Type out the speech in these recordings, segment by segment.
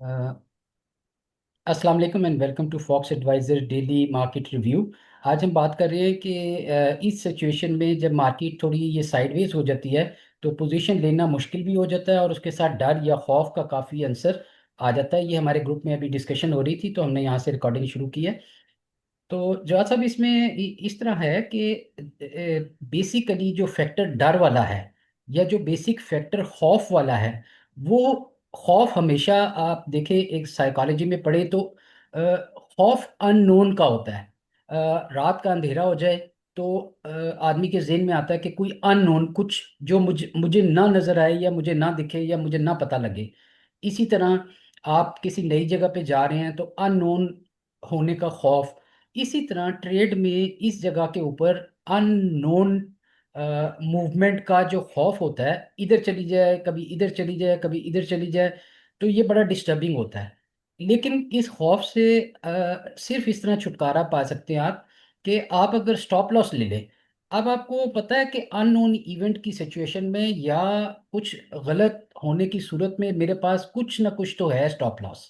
अस्सलाम वालेकुम and welcome to Fox Advisor daily market review. आज हम बात कर रहे हैं कि इस सिचुएशन में जब मार्केट थोड़ी ये साइडवेज हो जाती है तो पोजीशन लेना मुश्किल भी हो जाता है और उसके साथ डर या खौफ का काफ़ी आंसर आ जाता है। ये हमारे ग्रुप में अभी डिस्कशन हो रही थी तो हमने यहाँ से रिकॉर्डिंग शुरू की है। तो जवाब साहब इसमें इस तरह है कि बेसिकली जो फैक्टर डर वाला है या जो बेसिक फैक्टर खौफ वाला है वो खौफ हमेशा आप देखें एक साइकोलॉजी में पढ़े तो अ, खौफ अननोन का होता है। रात का अंधेरा हो जाए तो आदमी के जहन में आता है कि कोई अननोन कुछ जो मुझे मुझे ना नजर आए या मुझे ना दिखे या मुझे ना पता लगे। इसी तरह आप किसी नई जगह पे जा रहे हैं तो अननोन होने का खौफ। इसी तरह ट्रेड में इस जगह के ऊपर अननोन मूवमेंट का जो खौफ होता है, इधर चली जाए कभी इधर चली जाए कभी इधर चली जाए, तो ये बड़ा डिस्टर्बिंग होता है। लेकिन इस खौफ से सिर्फ इस तरह छुटकारा पा सकते हैं आप कि आप अगर स्टॉप लॉस ले लें। अब आपको पता है कि अननोन इवेंट की सिचुएशन में या कुछ गलत होने की सूरत में मेरे पास कुछ ना कुछ तो है स्टॉप लॉस।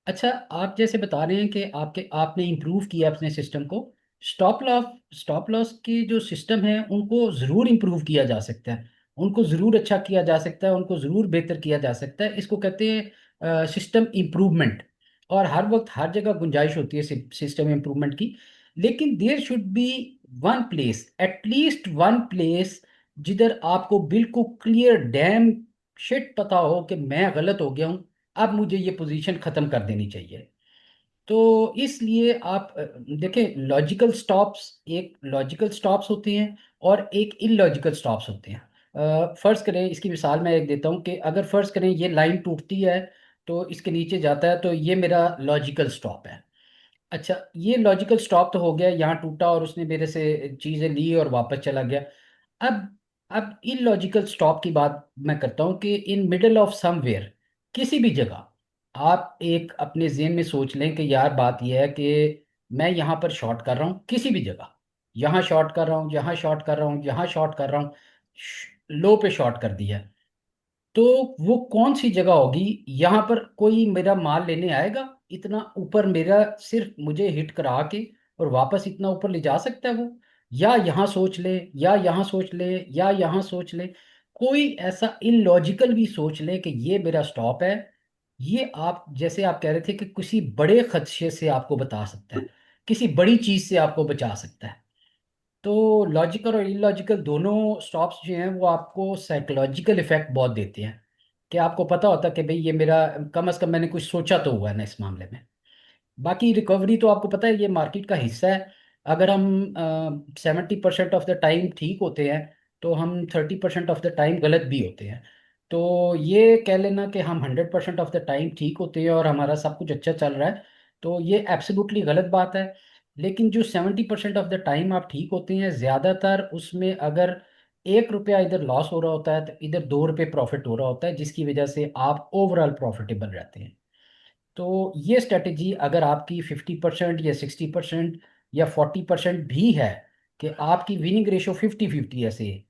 अच्छा, आप जैसे बता रहे हैं कि आपके आपने इम्प्रूव किया अपने सिस्टम को। स्टॉप लॉस के जो सिस्टम है उनको ज़रूर इम्प्रूव किया जा सकता है। उनको ज़रूर अच्छा किया जा सकता है, उनको ज़रूर बेहतर किया जा सकता है। इसको कहते हैं सिस्टम इम्प्रूवमेंट। और हर वक्त हर जगह गुंजाइश होती है सिस्टम इम्प्रूवमेंट की। लेकिन there should be one place, at least one place, जिधर आपको बिल्कुल क्लियर डैम शिट पता हो कि मैं गलत हो गया हूँ, अब मुझे ये पोजीशन खत्म कर देनी चाहिए। तो इसलिए आप देखें, लॉजिकल स्टॉप्स, एक लॉजिकल स्टॉप्स होते हैं और एक इलॉजिकल स्टॉप्स होते हैं। फर्ज करें, इसकी मिसाल मैं एक देता हूँ कि अगर फर्ज करें ये लाइन टूटती है तो इसके नीचे जाता है तो ये मेरा लॉजिकल स्टॉप है। अच्छा, ये लॉजिकल स्टॉप तो हो गया, यहाँ टूटा और उसने मेरे से चीज़ें ली और वापस चला गया। अब इलॉजिकल स्टॉप की बात मैं करता हूँ कि इन मिडल ऑफ समवेयर, किसी भी जगह आप एक अपने जेहन में सोच लें कि यार बात यह है कि मैं यहाँ पर शॉर्ट कर रहा हूँ किसी भी जगह। यहाँ शॉर्ट कर रहा हूँ, यहाँ शॉर्ट कर रहा हूँ, यहाँ शॉर्ट कर रहा हूँ, लो पे शॉर्ट कर दिया। तो वो कौन सी जगह होगी यहाँ पर कोई मेरा माल लेने आएगा? इतना ऊपर मेरा सिर्फ मुझे हिट करा के और वापस इतना ऊपर ले जा सकता है वो? या यहाँ सोच ले, या यहाँ सोच ले, या यहाँ सोच ले, कोई ऐसा इलॉजिकल भी सोच ले कि ये मेरा स्टॉप है। ये आप जैसे आप कह रहे थे कि किसी बड़े खदशे से आपको बता सकता है, किसी बड़ी चीज से आपको बचा सकता है। तो लॉजिकल और इलॉजिकल दोनों स्टॉप्स जो हैं वो आपको साइकोलॉजिकल इफेक्ट बहुत देते हैं कि आपको पता होता है कि भाई ये मेरा, कम से कम मैंने कुछ सोचा तो हुआ है ना इस मामले में। बाकी रिकवरी तो आपको पता है ये मार्केट का हिस्सा है। अगर हम 70% ऑफ द टाइम ठीक होते हैं तो हम 30% ऑफ द टाइम गलत भी होते हैं। तो ये कह लेना कि हम 100% ऑफ द टाइम ठीक होते हैं और हमारा सब कुछ अच्छा चल रहा है, तो ये एब्सोल्युटली गलत बात है। लेकिन जो 70% ऑफ द टाइम आप ठीक होते हैं, ज़्यादातर उसमें अगर 1 रुपया इधर लॉस हो रहा होता है तो इधर 2 रुपये प्रॉफिट हो रहा होता है, जिसकी वजह से आप ओवरऑल प्रॉफिटेबल रहते हैं। तो ये स्ट्रेटेजी अगर आपकी 50% या 60% या 40% भी है, कि आपकी विनिंग रेशो 50-50 ऐसे है,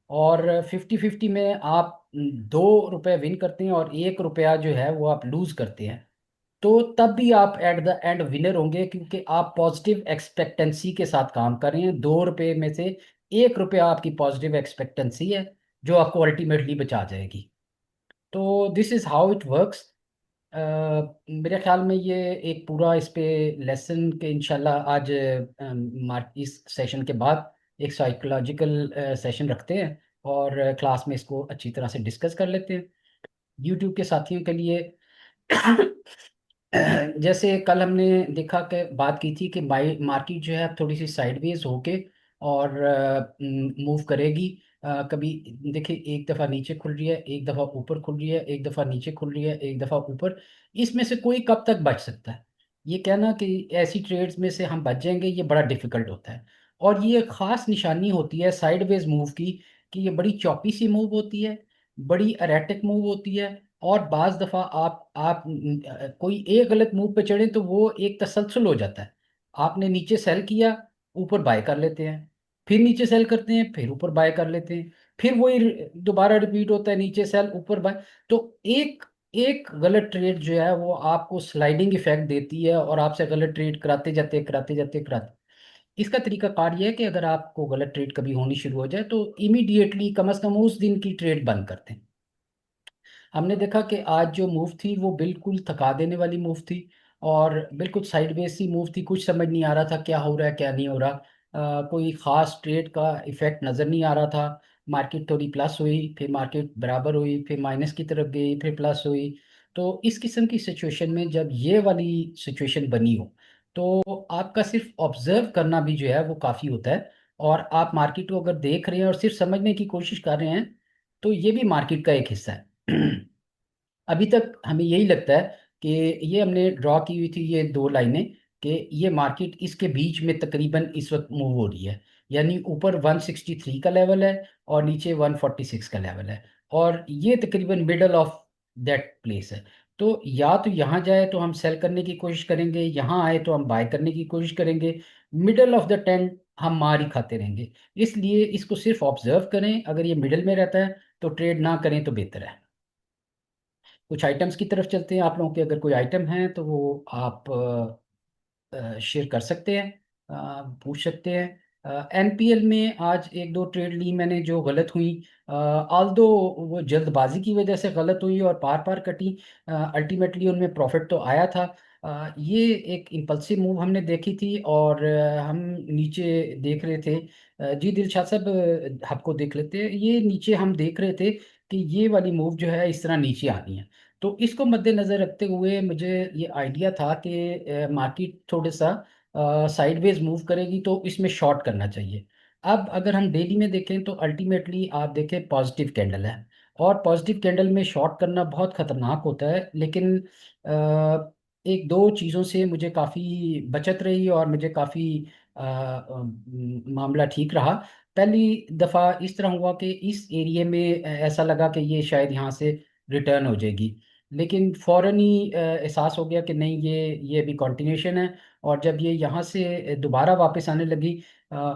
और 50-50 में आप 2 रुपए विन करते हैं और 1 रुपया जो है वो आप लूज करते हैं, तो तब भी आप एट द एंड विनर होंगे, क्योंकि आप पॉजिटिव एक्सपेक्टेंसी के साथ काम कर रहे हैं। 2 रुपये में से 1 रुपया आपकी पॉजिटिव एक्सपेक्टेंसी है जो आपको अल्टीमेटली बचा जाएगी। तो this is how it works. मेरे ख्याल में ये एक पूरा इस पे लेसन के इंशाल्लाह आज इस सेशन के बाद एक साइकोलॉजिकल सेशन रखते हैं और क्लास में इसको अच्छी तरह से डिस्कस कर लेते हैं यूट्यूब के साथियों के लिए। जैसे कल हमने देखा कि बात की थी कि मार्केट जो है अब थोड़ी सी साइडवेज होके और मूव करेगी। कभी देखिए, एक दफ़ा नीचे खुल रही है, एक दफ़ा ऊपर खुल रही है, एक दफ़ा नीचे खुल रही है, एक दफ़ा ऊपर। इसमें से कोई कब तक बच सकता है? ये कहना कि ऐसी ट्रेड्स में से हम बच जाएंगे, ये बड़ा डिफिकल्ट होता है। और ये ख़ास निशानी होती है साइडवेज मूव की, कि ये बड़ी चौपी सी मूव होती है, बड़ी एरेटिक मूव होती है। और बाज दफा कोई एक गलत मूव पे चढ़े तो वो एक तसलसल हो जाता है। आपने नीचे सेल किया, ऊपर बाय कर लेते हैं, फिर नीचे सेल करते हैं, फिर ऊपर बाय कर लेते हैं, फिर वही दोबारा रिपीट होता है, नीचे सेल ऊपर बाय। तो एक एक गलत ट्रेड जो है वो आपको स्लाइडिंग इफेक्ट देती है और आपसे गलत ट्रेड कराते जाते। इसका तरीका कार ये है कि अगर आपको गलत ट्रेड कभी होनी शुरू हो जाए तो इमीडिएटली कम से कम उस दिन की ट्रेड बंद कर दें। हमने देखा कि आज जो मूव थी वो बिल्कुल थका देने वाली मूव थी और बिल्कुल साइडवेज सी मूव थी। कुछ समझ नहीं आ रहा था क्या हो रहा है क्या नहीं हो रहा। कोई खास ट्रेड का इफेक्ट नज़र नहीं आ रहा था। मार्केट थोड़ी प्लस हुई, फिर मार्केट बराबर हुई, फिर माइनस की तरफ गई, फिर प्लस हुई। तो इस किस्म की सिचुएशन में जब ये वाली सिचुएशन बनी हो तो आपका सिर्फ ऑब्जर्व करना भी जो है वो काफ़ी होता है। और आप मार्केट को अगर देख रहे हैं और सिर्फ समझने की कोशिश कर रहे हैं तो ये भी मार्केट का एक हिस्सा है। अभी तक हमें यही लगता है कि ये हमने ड्रॉ की हुई थी ये दो लाइनें कि ये मार्केट इसके बीच में तकरीबन इस वक्त मूव हो रही है। यानी ऊपर 163 का लेवल है और नीचे 146 का लेवल है और ये तकरीबन मिडल ऑफ दैट प्लेस है। तो या तो यहाँ जाए तो हम सेल करने की कोशिश करेंगे, यहाँ आए तो हम बाय करने की कोशिश करेंगे। मिडल ऑफ द टेंट हम मार ही खाते रहेंगे। इसलिए इसको सिर्फ ऑब्जर्व करें, अगर ये मिडल में रहता है तो ट्रेड ना करें तो बेहतर है। कुछ आइटम्स की तरफ चलते हैं। आप लोगों के अगर कोई आइटम है तो वो आप शेयर कर सकते हैं, पूछ सकते हैं। एनपीएल में आज एक दो ट्रेड ली मैंने जो गलत हुई। आल्दो वो जल्दबाजी की वजह से गलत हुई और पार पार कटी। अल्टीमेटली उनमें प्रॉफिट तो आया था। ये एक इम्पल्सिव मूव हमने देखी थी और हम नीचे देख रहे थे। जी दिलशाद साहब, आपको देख लेते हैं। ये नीचे हम देख रहे थे कि ये वाली मूव जो है इस तरह नीचे आनी है। तो इसको मद्देनजर रखते हुए मुझे ये आइडिया था कि मार्केट थोड़ा सा साइडवेज मूव करेगी तो इसमें शॉर्ट करना चाहिए। अब अगर हम डेली में देखें तो अल्टीमेटली आप देखें पॉजिटिव कैंडल है और पॉजिटिव कैंडल में शॉर्ट करना बहुत खतरनाक होता है। लेकिन एक दो चीज़ों से मुझे काफ़ी बचत रही और मुझे काफ़ी मामला ठीक रहा। पहली दफ़ा इस तरह हुआ कि इस एरिया में ऐसा लगा कि ये शायद यहाँ से रिटर्न हो जाएगी। लेकिन फौरन ही एहसास हो गया कि नहीं, ये भी कंटिन्यूशन है। और जब ये यहाँ से दोबारा वापस आने लगी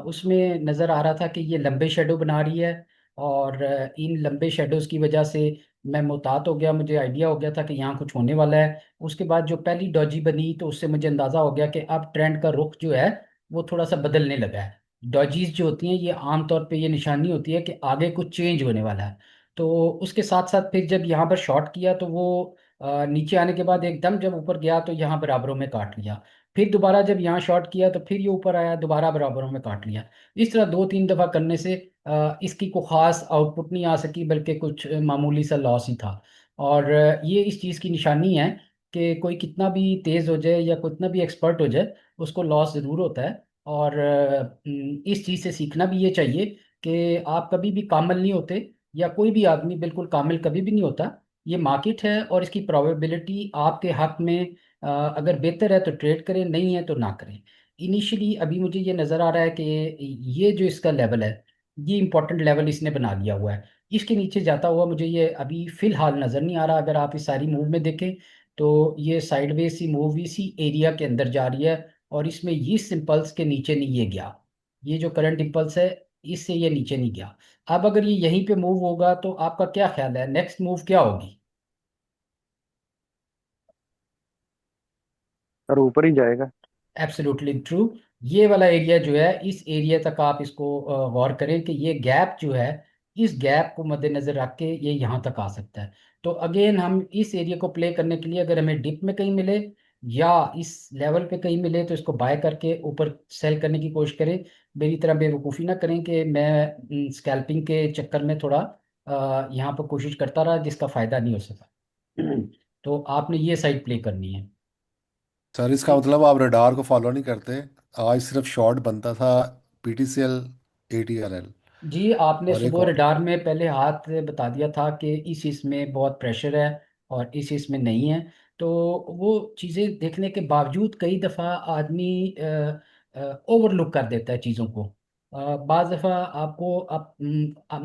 उसमें नज़र आ रहा था कि ये लंबे शेडो बना रही है। और इन लंबे शेडोज़ की वजह से मैं मुहतात हो गया, मुझे आइडिया हो गया था कि यहाँ कुछ होने वाला है। उसके बाद जो पहली डॉजी बनी तो उससे मुझे अंदाज़ा हो गया कि अब ट्रेंड का रुख जो है वो थोड़ा सा बदलने लगा है। डॉजीज जो होती हैं ये आमतौर पे ये निशानी होती है कि आगे कुछ चेंज होने वाला है। तो उसके साथ साथ फिर जब यहाँ पर शॉर्ट किया तो वो नीचे आने के बाद एकदम जब ऊपर गया तो यहाँ बराबरों में काट लिया। फिर दोबारा जब यहाँ शॉर्ट किया तो फिर ये ऊपर आया, दोबारा बराबरों में काट लिया। इस तरह दो तीन दफ़ा करने से इसकी कोई खास आउटपुट नहीं आ सकी बल्कि कुछ मामूली सा लॉस ही था। और ये इस चीज़ की निशानी है कि कोई कितना भी तेज़ हो जाए या कितना भी एक्सपर्ट हो जाए उसको लॉस ज़रूर होता है। और इस चीज़ से सीखना भी ये चाहिए कि आप कभी भी कामिल नहीं होते या कोई भी आदमी बिल्कुल कामिल कभी भी नहीं होता। ये मार्केट है और इसकी प्रोबेबिलिटी आपके हक में अगर बेहतर है तो ट्रेड करें, नहीं है तो ना करें। इनिशियली अभी मुझे ये नज़र आ रहा है कि ये जो इसका लेवल है ये इंपॉर्टेंट लेवल इसने बना लिया हुआ है। इसके नीचे जाता हुआ मुझे ये अभी फिलहाल नज़र नहीं आ रहा। अगर आप इस सारी मूव में देखें तो ये साइडवेज सी मूव इसी एरिया के अंदर जा रही है और इसमें इस इम्पल्स के नीचे नहीं ये गया। ये जो करंट इम्पल्स है इससे ये नीचे नहीं गया। अब अगर ये यहीं पे मूव होगा तो आपका क्या ख्याल है नेक्स्ट मूव क्या होगी? और ऊपर ही जाएगा। Absolutely true. ये वाला एरिया जो है इस एरिया तक आप इसको गौर करें कि ये गैप जो है इस गैप को मद्देनजर रख के ये यहाँ तक आ सकता है। तो अगेन हम इस एरिया को प्ले करने के लिए अगर हमें डिप में कहीं मिले या इस लेवल पे कहीं मिले तो इसको बाय करके ऊपर सेल करने की कोशिश करें। मेरी तरह बेवकूफ़ी ना करें कि मैं स्कैल्पिंग के चक्कर में थोड़ा यहाँ पर कोशिश करता रहा जिसका फ़ायदा नहीं हो सका। तो आपने ये साइड प्ले करनी है। सर इसका मतलब आप रडार को फॉलो नहीं करते। आज सिर्फ शॉर्ट बनता था, पीटीसीएल, एटीआरएल जी, आपने और एक सुबह और। रडार में पहले हाथ बता दिया था कि इस इसमें बहुत प्रेशर है और इस इसमें नहीं है। तो वो चीज़ें देखने के बावजूद कई दफ़ा आदमी ओवरलुक कर देता है चीज़ों को। बाज़ दफ़ा आपको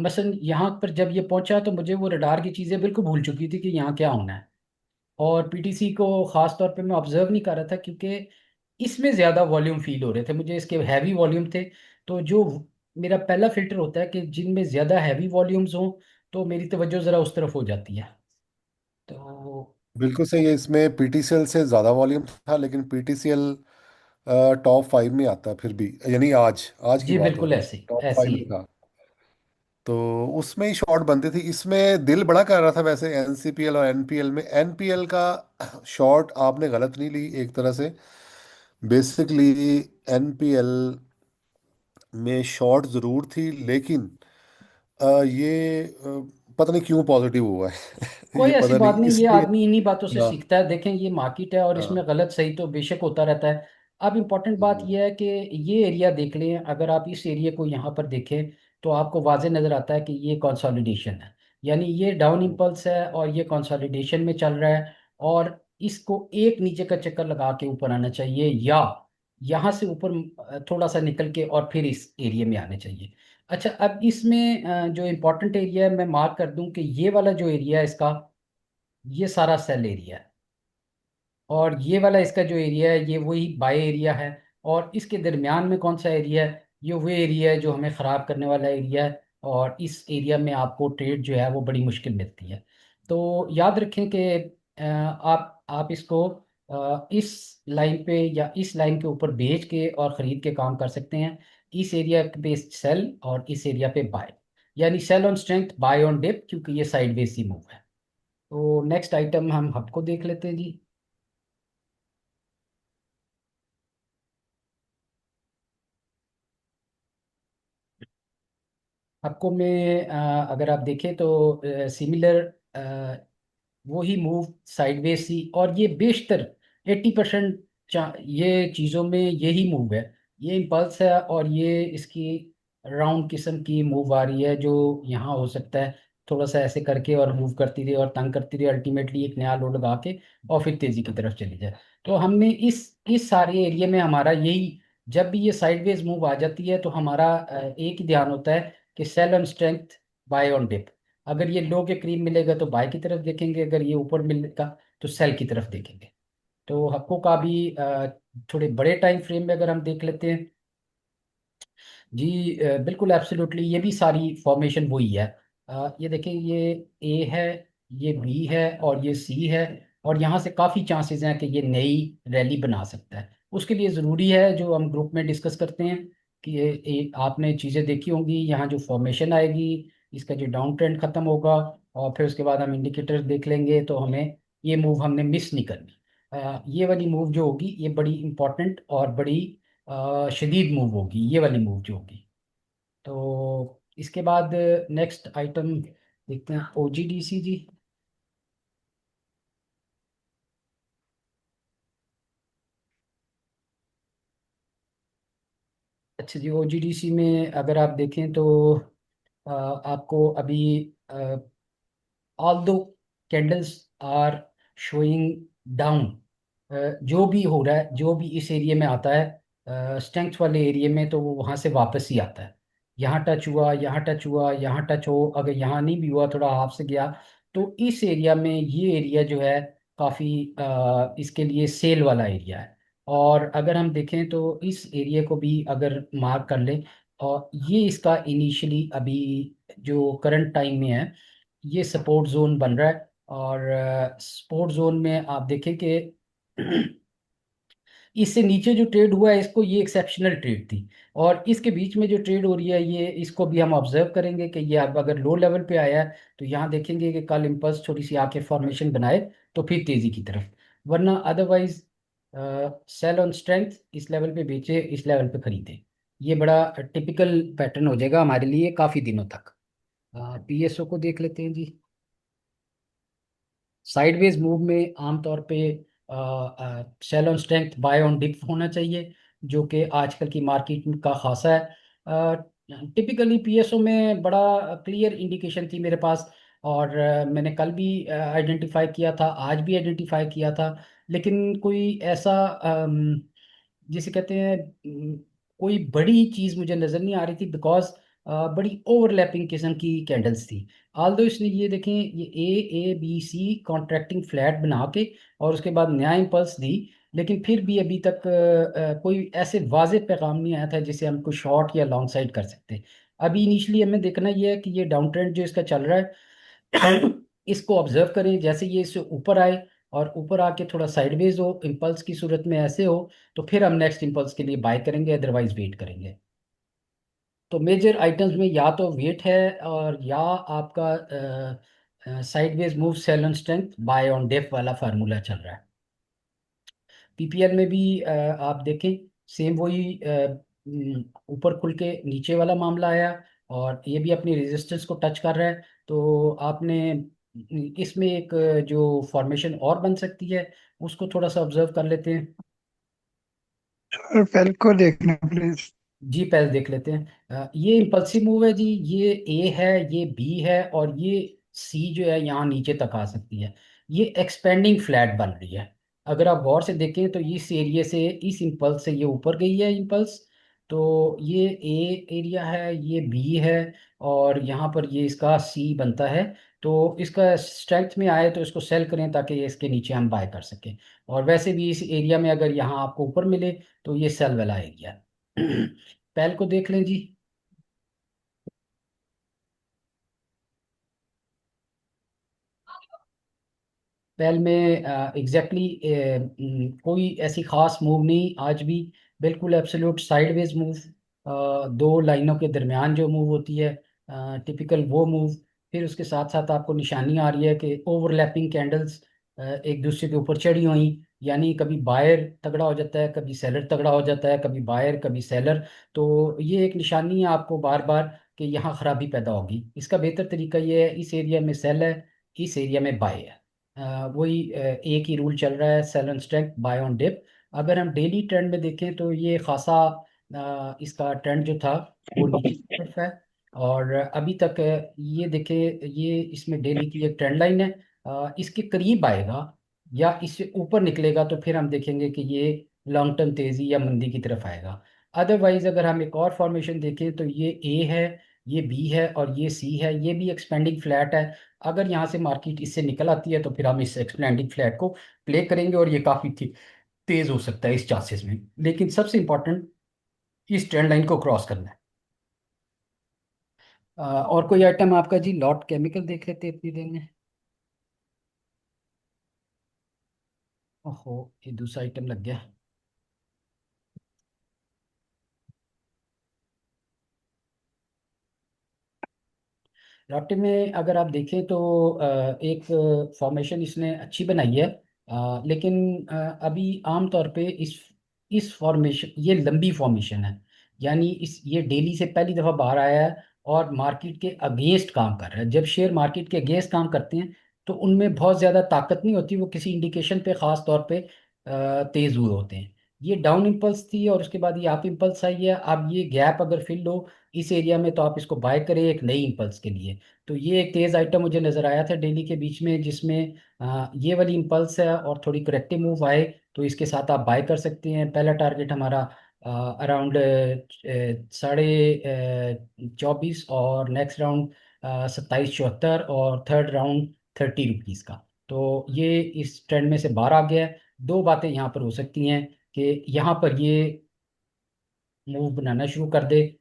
मसलन यहाँ पर जब ये पहुंचा तो मुझे वो रडार की चीज़ें बिल्कुल भूल चुकी थी कि यहाँ क्या होना है। और पीटीसी को ख़ास तौर पे मैं ऑब्जर्व नहीं कर रहा था क्योंकि इसमें ज़्यादा वॉल्यूम फील हो रहे थे मुझे, इसके हैवी वॉल्यूम थे। तो जो मेरा पहला फिल्टर होता है कि जिनमें ज़्यादा हैवी वॉल्यूम्स हों तो मेरी तवज्जो ज़रा उस तरफ हो जाती है। तो बिल्कुल सही है। इसमें पीटीसीएल से ज़्यादा वॉल्यूम था, लेकिन पीटीसीएल टॉप 5 में आता है फिर भी, यानी आज आज की जी बात हो बिल्कुल रही है, ऐसे टॉप ऐसे 5 ही में है। था। तो उसमें ही शॉट बनती थी। इसमें दिल बड़ा कर रहा था वैसे एनसीपीएल और एनपीएल में। एनपीएल का शॉट आपने गलत नहीं ली एक तरह से। बेसिकली एनपीएल में शॉट ज़रूर थी, लेकिन ये पता नहीं क्यों पॉजिटिव हुआ है। कोई ये ऐसी पता बात नहीं नहीं, ये इसलिए। आदमी इन्हीं बातों से हाँ। सीखता है। देखें ये मार्केट है और इसमें हाँ। गलत सही तो बेशक होता रहता है। अब इम्पोर्टेंट बात हम्म। यह है कि ये एरिया देख लें। अगर आप इस एरिया को यहाँ पर देखें तो आपको वाज़े नज़र आता है कि ये कंसोलिडेशन है, यानी ये डाउन इम्पल्स है और ये कंसोलिडेशन में चल रहा है। और इसको एक नीचे का चक्कर लगा के ऊपर आना चाहिए, या यहाँ से ऊपर थोड़ा सा निकल के और फिर इस एरिया में आने चाहिए। अच्छा, अब इसमें जो इम्पोर्टेंट एरिया है मैं मार्क कर दूं कि ये वाला जो एरिया है इसका, ये सारा सेल एरिया है। और ये वाला इसका जो एरिया है ये वही बाय एरिया है। और इसके दरमियान में कौन सा एरिया है, ये वो एरिया है जो हमें ख़राब करने वाला एरिया है। और इस एरिया में आपको ट्रेड जो है वो बड़ी मुश्किल मिलती है। तो याद रखें कि आप इसको इस लाइन पे या इस लाइन के ऊपर बेच के और ख़रीद के काम कर सकते हैं। इस एरिया पे सेल और इस एरिया पे बाय, यानी sell on strength buy on dip, क्योंकि ये साइडवेज ही मूव है। तो नेक्स्ट आइटम हम हब को देख लेते हैं जी। आपको में अगर आप देखें तो सिमिलर वो ही मूव साइडवेज सी, और ये बेशतर 80% ये चीज़ों में यही मूव है। ये इम्पल्स है और ये इसकी राउंड किस्म की मूव आ रही है, जो यहाँ हो सकता है थोड़ा सा ऐसे करके और मूव करती रही और तंग करती रही, अल्टीमेटली एक नया लो लगा के और फिर तेजी की तरफ चली जाए। तो हमने इस सारे एरिया में हमारा यही, जब भी ये साइडवेज मूव आ जाती है तो हमारा एक ही ध्यान होता है कि sell on strength buy on dip. अगर ये लो के करीब मिलेगा तो बाय की तरफ देखेंगे, अगर ये ऊपर मिलेगा तो सेल की तरफ देखेंगे। तो हक्को का भी थोड़े बड़े टाइम फ्रेम में अगर हम देख लेते हैं जी, बिल्कुल एब्सोल्युटली ये भी सारी फॉर्मेशन वही है। ये देखें, ये ए है, ये बी है और ये सी है। और यहाँ से काफ़ी चांसेस हैं कि ये नई रैली बना सकता है। उसके लिए ज़रूरी है जो हम ग्रुप में डिस्कस करते हैं कि आपने चीज़ें देखी होंगी, यहाँ जो फॉर्मेशन आएगी, इसका जो डाउन ट्रेंड ख़त्म होगा और फिर उसके बाद हम इंडिकेटर देख लेंगे, तो हमें ये मूव हमने मिस नहीं करनी। ये वाली मूव जो होगी ये बड़ी इंपॉर्टेंट और बड़ी शदीद मूव होगी, ये वाली मूव जो होगी। तो इसके बाद नेक्स्ट आइटम देखते हैं, ओजीडीसी जी। अच्छा जी, ओजीडीसी में अगर आप देखें तो आपको अभी ऑल दो कैंडल्स आर शोइंग डाउन, जो भी हो रहा है, जो भी इस एरिया में आता है स्ट्रेंथ वाले एरिया में, तो वो वहाँ से वापस ही आता है। यहाँ टच हुआ, यहाँ टच हुआ, यहाँ टच हो, अगर यहाँ नहीं भी हुआ, थोड़ा हाफ से गया, तो इस एरिया में ये एरिया जो है काफ़ी इसके लिए सेल वाला एरिया है। और अगर हम देखें तो इस एरिया को भी अगर मार्क कर लें, और ये इसका इनिशियली अभी जो करंट टाइम में है ये सपोर्ट जोन बन रहा है। और सपोर्ट जोन में आप देखें कि इससे नीचे जो ट्रेड हुआ है इसको, ये एक्सेप्शनल ट्रेड थी। और इसके बीच में जो ट्रेड हो रही है ये, इसको भी हम ऑब्जर्व करेंगे कि ये अब अगर लो लेवल पे आया है तो यहाँ देखेंगे कि कल इम्पल्स थोड़ी सी आके फॉर्मेशन बनाए तो फिर तेजी की तरफ, वरना अदरवाइज सेल ऑन स्ट्रेंथ, इस लेवल पे बेचे, इस लेवल पे खरीदे। ये बड़ा टिपिकल पैटर्न हो जाएगा हमारे लिए काफ़ी दिनों तक। पीएसओ को देख लेते हैं जी। साइडवेज मूव में आमतौर पे sell on strength buy on dip होना चाहिए, जो कि आजकल की मार्केट का खासा है। टिपिकली पीएसओ में बड़ा क्लियर इंडिकेशन थी मेरे पास। और मैंने कल भी आइडेंटिफाई किया था, आज भी आइडेंटिफाई किया था। लेकिन कोई ऐसा जिसे कहते हैं कोई बड़ी चीज़ मुझे नज़र नहीं आ रही थी, बिकॉज बड़ी ओवरलैपिंग किस्म की कैंडल्स थी। आल्दो इसने ये देखें, ये A B C contracting flat बना के और उसके बाद नया इम्पल्स दी, लेकिन फिर भी अभी तक कोई ऐसे वाजे पैगाम नहीं आया था जिसे हम कोई शॉर्ट या लॉन्ग साइड कर सकते। अभी इनिशियली हमें देखना ये है कि ये डाउन ट्रेंड जो इसका चल रहा है इसको ऑब्जर्व करें, जैसे ये इससे ऊपर आए और ऊपर आके थोड़ा साइडवेज हो इम्पल्स की सूरत में ऐसे हो, तो फिर हम नेक्स्ट इम्पल्स के लिए बाय करेंगे, अदरवाइज वेट करेंगे। तो मेजर आइटम्स में या तो वेट है, और या आपका sideways move sell and strength buy on dip वाला फार्मूला चल रहा है। पीपीएल में भी आप देखें, सेम वही ऊपर खुल के नीचे वाला मामला आया, और ये भी अपनी रेजिस्टेंस को टच कर रहा है। तो आपने इसमें एक जो फॉर्मेशन और बन सकती है, उसको थोड़ा सा ऑब्जर्व कर लेते हैं। और पहले को देखना प्लीज। जी पहले देख लेते हैं। ये इम्पल्सिव मूव है जी, ये ए है, ये बी है, और ये सी जो है यहाँ नीचे तक आ सकती है। ये एक्सपेंडिंग फ्लैट बन रही है। अगर आप गौर से देखें तो इस एरिया से, इस इम्पल्स से ये ऊपर गई है इम्पल्स। तो ये ए एरिया है, ये बी है, और यहाँ पर ये इसका सी बनता है। तो इसका स्ट्रेंथ में आए तो इसको सेल करें, ताकि ये इसके नीचे हम बाय कर सकें। और वैसे भी इस एरिया में अगर यहाँ आपको ऊपर मिले, तो ये सेल वाला एरिया है। पहल को देख लें जी। पहल में एग्जैक्टली कोई ऐसी खास मूव नहीं आज भी, बिल्कुल एब्सोल्यूट साइडवेज मूव। दो लाइनों के दरमियान जो मूव होती है, टिपिकल वो मूव। फिर उसके साथ साथ आपको निशानी आ रही है कि ओवरलैपिंग कैंडल्स एक दूसरे के ऊपर चढ़ी हुई, यानी कभी बायर तगड़ा हो जाता है, कभी सेलर तगड़ा हो जाता है, कभी बायर कभी सेलर। तो ये एक निशानी है आपको बार बार कि यहाँ खराबी पैदा होगी। इसका बेहतर तरीका ये है, इस एरिया में सेल है, इस एरिया में बाय है। वही एक ही रूल चल रहा है, sell and strength buy on dip. अगर हम डेली ट्रेंड में देखें तो ये खासा इसका ट्रेंड जो था वो नीचे की तरफ है। और अभी तक ये देखें, ये इसमें डेली की एक ट्रेंड लाइन है। इसके करीब आएगा या इससे ऊपर निकलेगा, तो फिर हम देखेंगे कि ये लॉन्ग टर्म तेजी या मंदी की तरफ आएगा। अदरवाइज अगर हम एक और फॉर्मेशन देखें तो ये ए है, ये बी है, और ये सी है, ये भी एक्सपेंडिंग फ्लैट है। अगर यहाँ से मार्केट इससे निकल आती है, तो फिर हम इस एक्सपेंडिंग फ्लैट को प्ले करेंगे, और ये काफ़ी तेज हो सकता है इस चांसेस में। लेकिन सबसे इंपॉर्टेंट इस ट्रेंड लाइन को क्रॉस करना है। और कोई आइटम आपका जी, लॉट केमिकल देख लेते हैं इतनी देर में। ओहो, ये दूसरा आइटम लग गया। लॉटे में अगर आप देखें तो एक फॉर्मेशन इसने अच्छी बनाई है। लेकिन अभी आम तौर पे इस फॉर्मेशन, ये लंबी फॉर्मेशन है, यानी इस ये डेली से पहली दफ़ा बाहर आया है, और मार्केट के अगेंस्ट काम कर रहा है। जब शेयर मार्केट के अगेंस्ट काम करते हैं, तो उनमें बहुत ज़्यादा ताकत नहीं होती, वो किसी इंडिकेशन पे ख़ास तौर पे तेज़ हुए होते हैं। ये डाउन इम्पल्स थी, और उसके बाद ये अप इम्पल्स आई है। अब ये गैप अगर फिल हो इस एरिया में, तो आप इसको बाय करें एक नई इम्पल्स के लिए। तो ये एक तेज आइटम मुझे नजर आया था डेली के बीच में, जिसमें ये वाली इम्पल्स है और थोड़ी करेक्टिव मूव आए, तो इसके साथ आप बाय कर सकते हैं। पहला टारगेट हमारा अराउंड 24.5, और नेक्स्ट राउंड 27.74, और थर्ड राउंड 30 रुपीज़ का। तो ये इस ट्रेंड में से बाहर आ गया है। दो बातें यहाँ पर हो सकती हैं कि यहाँ पर ये मूव बनाना शुरू कर दे,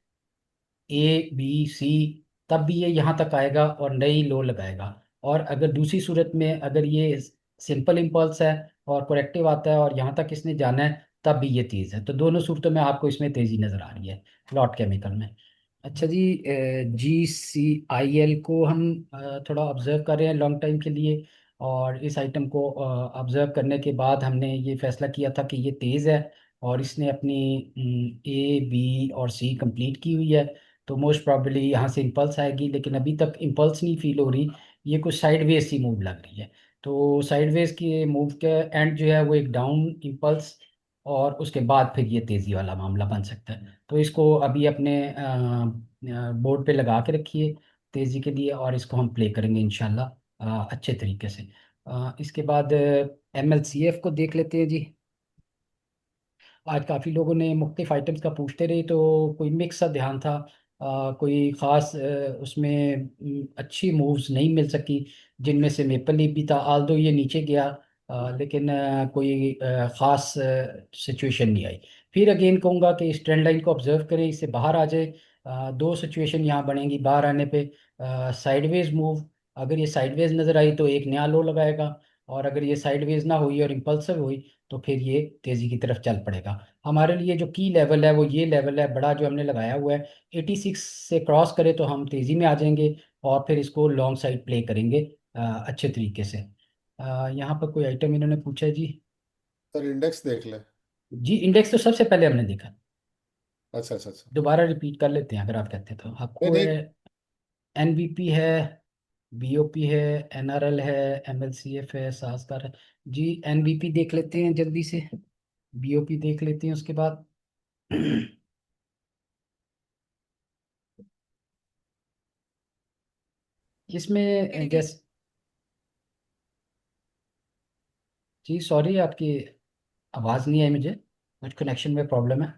ए बी सी, तब भी ये यहाँ तक आएगा और नई लो लगाएगा। और अगर दूसरी सूरत में, अगर ये सिंपल इम्पल्स है और करेक्टिव आता है और यहाँ तक इसने जाना है, तब भी ये तेज़ है। तो दोनों सूरतों में आपको इसमें तेज़ी नज़र आ रही है लॉट केमिकल में। अच्छा जी, GCIL को हम थोड़ा ऑब्जर्व कर रहे हैं लॉन्ग टाइम के लिए। और इस आइटम को ऑब्जर्व करने के बाद हमने ये फैसला किया था कि ये तेज़ है, और इसने अपनी A B और C कंप्लीट की हुई है। तो मोस्ट प्रॉब्ली यहाँ से इम्पल्स आएगी, लेकिन अभी तक इम्पल्स नहीं फील हो रही, ये कुछ साइडवेज सी मूव लग रही है। तो साइडवेज की मूव के एंड जो है वो एक डाउन इम्पल्स, और उसके बाद फिर ये तेज़ी वाला मामला बन सकता है। तो इसको अभी अपने बोर्ड पे लगा के रखिए तेज़ी के लिए, और इसको हम प्ले करेंगे इंशाल्लाह अच्छे तरीके से। इसके बाद MLCF को देख लेते हैं जी। आज काफ़ी लोगों ने मुख्तलिफ आइटम्स का पूछते रहे, तो कोई मिक्स सा ध्यान था। कोई ख़ास उसमें अच्छी मूव्स नहीं मिल सकी, जिनमें से मेपल लीफ भी था, आल्दो ये नीचे गया। लेकिन कोई ख़ास सिचुएशन नहीं आई। फिर अगेन कहूँगा कि इस ट्रेंड लाइन को ऑब्जर्व करें, इससे बाहर आ जाए। दो सिचुएशन यहाँ बनेंगी बाहर आने पे। साइडवेज मूव अगर ये साइडवेज नज़र आई तो एक नया लो लगाएगा, और अगर ये साइडवेज ना हुई और इम्पल्सिव हुई तो फिर ये तेज़ी की तरफ चल पड़ेगा। हमारे लिए जो की लेवल है वो ये लेवल है बड़ा जो हमने लगाया हुआ है, 86 से क्रॉस करे तो हम तेज़ी में आ जाएंगे, और फिर इसको लॉन्ग साइड प्ले करेंगे अच्छे तरीके से। यहाँ पर कोई आइटम इन्होंने पूछा है जी। सर इंडेक्स देख ले। जी इंडेक्स तो सबसे पहले हमने देखा, अच्छा अच्छा अच्छा। दोबारा रिपीट कर लेते हैं अगर आप कहते हैं तो। नहीं आपको नहीं। है एनबीपी है, बीओपी है, एनआरएल है, एमएलसीएफ है, सासकार है। जी एनबीपी देख लेते हैं जल्दी से, बीओपी देख लेते हैं उसके बाद। इसमें जैसे, जी सॉरी आपकी आवाज़ नहीं आई मुझे, कुछ कनेक्शन में प्रॉब्लम है।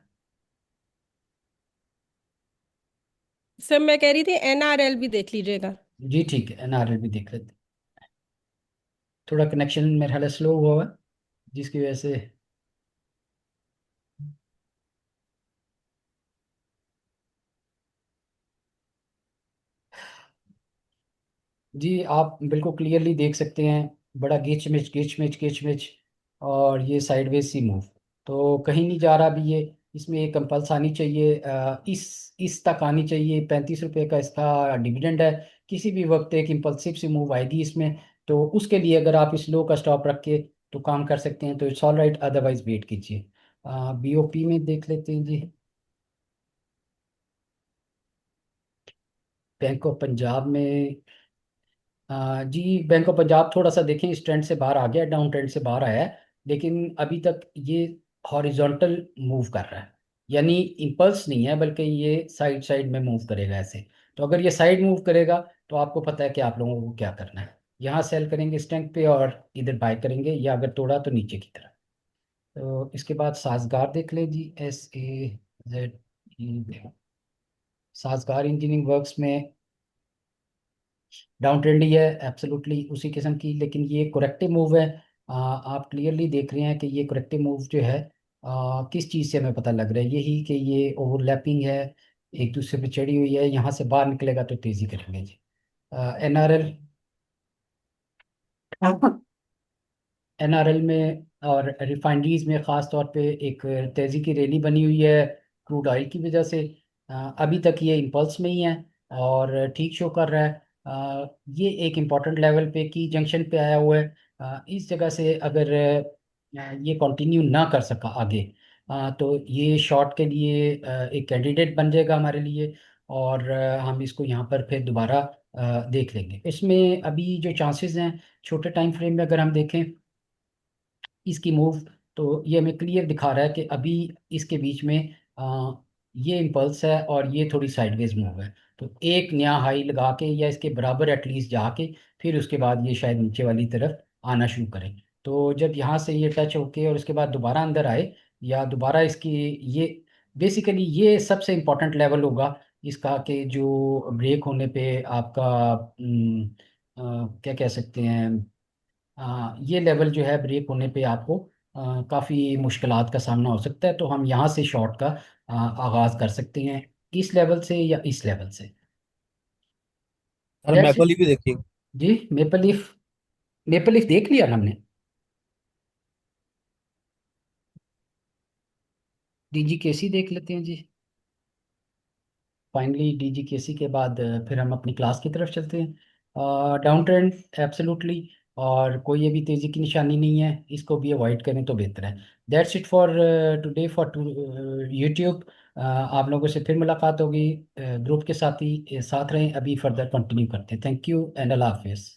सर मैं कह रही थी एनआरएल भी देख लीजिएगा। जी ठीक है, एनआरएल भी देख लेते हैं। थोड़ा कनेक्शन मेरे ख्याल स्लो हुआ है जिसकी वजह से। जी आप बिल्कुल क्लियरली देख सकते हैं, बड़ा गिच मिच गिच मिच गिच मिच, और ये साइडवेज सी मूव, तो कहीं नहीं जा रहा अभी ये। इसमें एक कंपल्स आनी चाहिए, इस तक आनी चाहिए। 35 रुपये का इसका डिविडेंड है, किसी भी वक्त एक इम्पल्सिव सी मूव आएगी इसमें, तो उसके लिए अगर आप इस लो का स्टॉप रख के तो काम कर सकते हैं तो it's all right, otherwise wait कीजिए। बीओपी में देख लेते हैं जी। बैंक ऑफ पंजाब में, जी बैंक ऑफ पंजाब थोड़ा सा देखें, इस ट्रेंड से बाहर आ गया, डाउन ट्रेंड से बाहर आया है, लेकिन अभी तक ये हॉरिजॉन्टल मूव कर रहा है, यानी इम्पल्स नहीं है बल्कि ये साइड साइड में मूव करेगा ऐसे। तो अगर ये साइड मूव करेगा तो आपको पता है कि आप लोगों को क्या करना है, यहाँ सेल करेंगे स्ट्रेंथ पे और इधर बाय करेंगे, या अगर तोड़ा तो नीचे की तरफ। तो इसके बाद साजगार देख लें जी, SAZ। साजगार इंजीनियरिंग वर्क्स में डाउन ट्रेंड ही है, एब्सोल्युटली उसी किस्म की, लेकिन ये करेक्टिव मूव है। आप क्लियरली देख रहे हैं कि ये करेक्टिव मूव जो है किस चीज़ से हमें पता लग रहा है, यही कि ये ओवरलैपिंग है, एक दूसरे पे चढ़ी हुई है, यहाँ से बाहर निकलेगा तो तेज़ी करेंगे जी। एनआरएल, एनआरएल में और रिफाइनरीज में ख़ास तौर पे एक तेज़ी की रैली बनी हुई है क्रूड ऑयल की वजह से। अभी तक ये इम्पल्स में ही है और ठीक शो कर रहा है। ये एक इम्पॉर्टेंट लेवल पे की जंक्शन पे आया हुआ है। इस जगह से अगर ये कंटिन्यू ना कर सका आगे, तो ये शॉर्ट के लिए एक कैंडिडेट बन जाएगा हमारे लिए, और हम इसको यहाँ पर फिर दोबारा देख लेंगे। इसमें अभी जो चांसेस हैं छोटे टाइम फ्रेम में अगर हम देखें इसकी मूव, तो ये हमें क्लियर दिखा रहा है कि अभी इसके बीच में ये इम्पल्स है और ये थोड़ी साइडवेज मूव है, तो एक नया हाई लगा के या इसके बराबर एटलीस्ट जाके फिर उसके बाद ये शायद नीचे वाली तरफ आना शुरू करें। तो जब यहाँ से ये टच होके और उसके बाद दोबारा अंदर आए, या दोबारा इसकी, ये बेसिकली ये सबसे इम्पोर्टेंट लेवल होगा इसका, कि जो ब्रेक होने पे आपका क्या कह सकते हैं, ये लेवल जो है ब्रेक होने पे आपको काफ़ी मुश्किलात का सामना हो सकता है, तो हम यहाँ से शॉर्ट का आगाज़ कर सकते हैं, इस लेवल से या इस लेवल से। Sir that's maple it. भी देखिए। जी मेपल लीफ, मेपल लीफ देख लिया ना हमने। DGKC देख लेते हैं जी। फाइनली DGKC के बाद फिर हम अपनी क्लास की तरफ चलते हैं। डाउन ट्रेंड एब्सोल्युटली, और कोई अभी तेज़ी की निशानी नहीं है, इसको भी अवॉइड करें तो बेहतर है। That's it for today for YouTube. आप लोगों से फिर मुलाकात होगी, ग्रुप के साथ ही साथ रहें, अभी फर्दर कंटिन्यू करते हैं। थैंक यू एंड अल्लाह हाफिज़।